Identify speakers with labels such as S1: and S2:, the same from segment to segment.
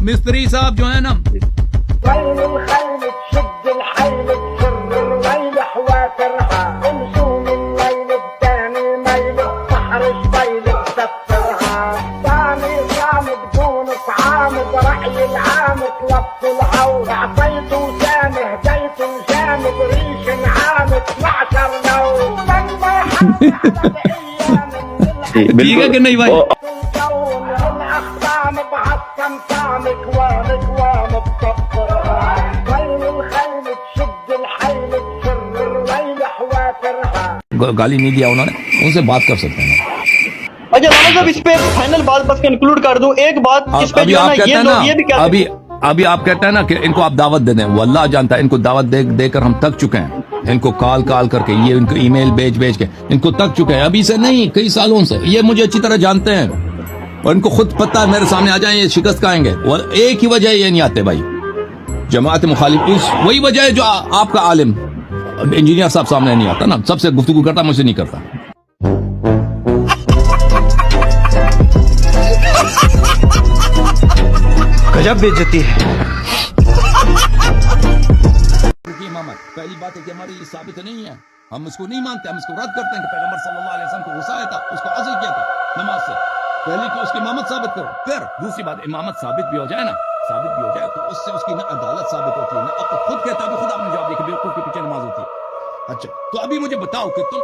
S1: मिस्त्री साहब जो है ना, ठीक है कि नहीं भाई? गाली नहीं दिया उन्होंने, उनसे बात कर सकते हैं।
S2: अच्छा राणा साहब, इस पे फाइनल बात बस कंक्लूड कर दूं। एक बात इस पे
S1: अभी
S2: जो
S1: आप
S2: है
S1: कहते हैं
S2: ये भी
S1: ना, अभी आप कहते हैं ना कि इनको आप दावत दे दें। वो अल्लाह जानता है, इनको दावत देकर हम थक चुके हैं। इनको कॉल करके, ये इनको ईमेल भेज के इनको थक चुके हैं। अभी से नहीं, कई सालों से। ये मुझे अच्छी तरह जानते हैं और इनको खुद पता है, मेरे सामने आ जाए ये शिकस्त खाएंगे। और एक ही वजह ये नहीं आते भाई, जमात मुखालिफ। वही वजह है जो आपका आलिम इंजीनियर साहब सामने नहीं आता ना, सबसे गुफ्तगू करता, मुझसे नहीं करता।
S2: गजब बेइज्जती है।
S1: पहली बात है कि हमारी ये साबित नहीं है, हम उसको नहीं मानते, हम इसको रद्द करते हैं कि पैगंबर सल्लल्लाहु अलैहि वसल्लम को गुस्सा आया था, उसको अज़ल किया था नमाज से पहले कि उसकी इमामत साबित करो। फिर दूसरी बात, इमामत साबित भी हो जाए ना, साबित भी हो जाए तो उससे उसकी ना अदालत साबित होती है ना। अब तो खुद कहता है, खुद आपने जवाब दिया कि बेवकूफ के पीछे नमाज होती है। अच्छा, तो अभी मुझे बताओ कि तुम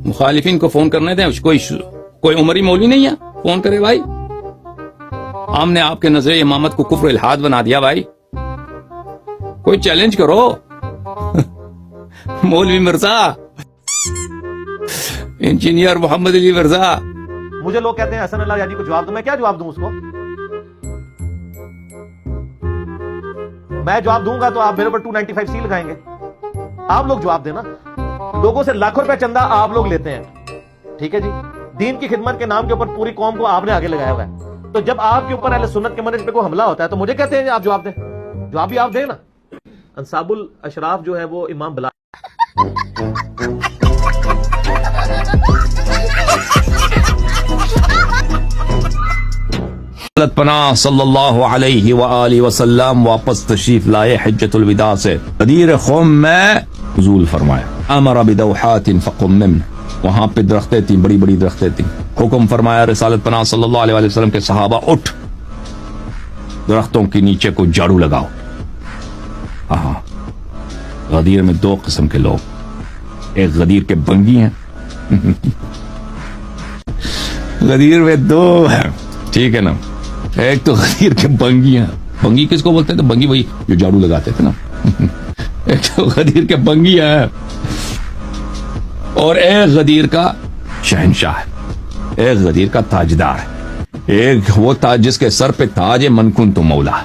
S1: मुखालिफिन को फोन करने दें। कोई उमरी मौली नहीं है, फोन करे भाई। हमने आपके नजरे इमामत को कुफ्र इल्हाद बना दिया भाई, कोई चैलेंज करो। मौलवी मिर्जा, इंजीनियर मोहम्मद अली मिर्जा।
S3: मुझे लोग कहते हैं हसन अल्लाह यानी को जवाब दो, मैं क्या जवाब दूं उसको? मैं जवाब दूंगा तो आप मेरे पर 295 सी लगाएंगे। आप लोग जवाब देना। लोगों से लाखों रुपए चंदा आप लोग लेते हैं, ठीक है जी। दीन की खिदमत के नाम के ऊपर पूरी कौम को आपने आगे लगाया हुआ है। तो जब आपके ऊपर अहले सुन्नत के मनहज पे कोई हमला होता है तो मुझे कहते हैं आप जवाब दें। जवाब भी आप दें ना। अंसाबुल अशराफ जो है वो इमाम बिलाल
S1: पनाह सल्लल्लाहु अलैहि वआलिहि वसल्लम वापस तशरीफ लाए हज्जतुल विदा से। गदीर ख़ौम में नुज़ूल फरमाया। अमर बिदौहातिन फ़क़ुम्मिम, वहां पे दरख्तें थी, बड़ी बड़ी दरख्तें थी। हुक्म फरमाया रिसालत पनाह सल्लल्लाहु अलैहि वसल्लम के सहाबा, उठ दरख्तों के नीचे को झाड़ू लगाओ। हाँ, गदीर में दो किस्म के लोग, एक गदीर के बंगी हैं। गदीर में दो है, ठीक है ना। एक तो गदीर के बंगी हैं। बंगी किसको बोलते थे? बंगी वही जो झाड़ू लगाते थे ना। एक तो गदीर के बंगी है और एक गदीर का शहनशाह है, एक गदीर का ताजदार है। एक वो ताज जिसके सर पे ताज है, मनकुन तो मौला।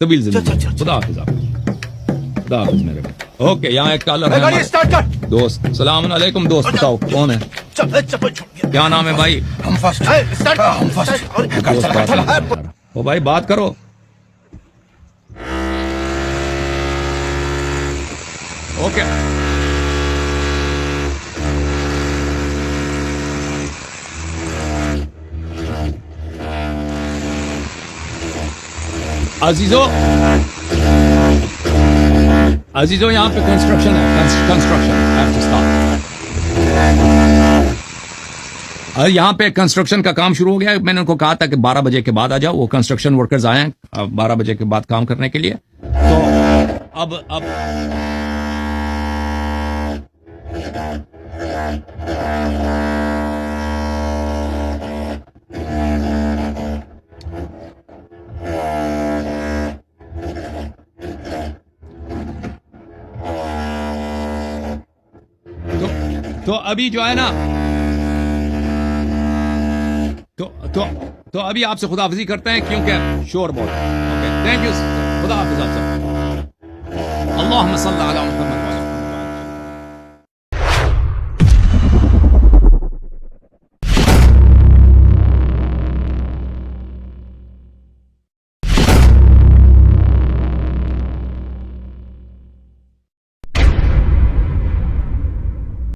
S1: तबील जिंदगी। खुदा हाफिज़ मेरे भाई। ओके, यहाँ एक कॉलर है दोस्त। सलाम अलैकुम दोस्त, बताओ कौन है? क्या नाम है भाई? ओ भाई बात करो। ओके, अजीजो यहाँ पे कंस्ट्रक्शन है, यहाँ पे कंस्ट्रक्शन का काम शुरू हो गया है। मैंने उनको कहा था कि 12 बजे के बाद आ जाओ। वो कंस्ट्रक्शन वर्कर्स आए हैं 12 बजे के बाद काम करने के लिए। तो अब तो अभी जो है ना तो अभी आपसे खुदाफिजी करते हैं क्योंकि शोर बहुत है। ओके, थैंक यू, खुदा हाफिज आप सब। अल्लाहुम्मा सल्ली अला मुहम्मद।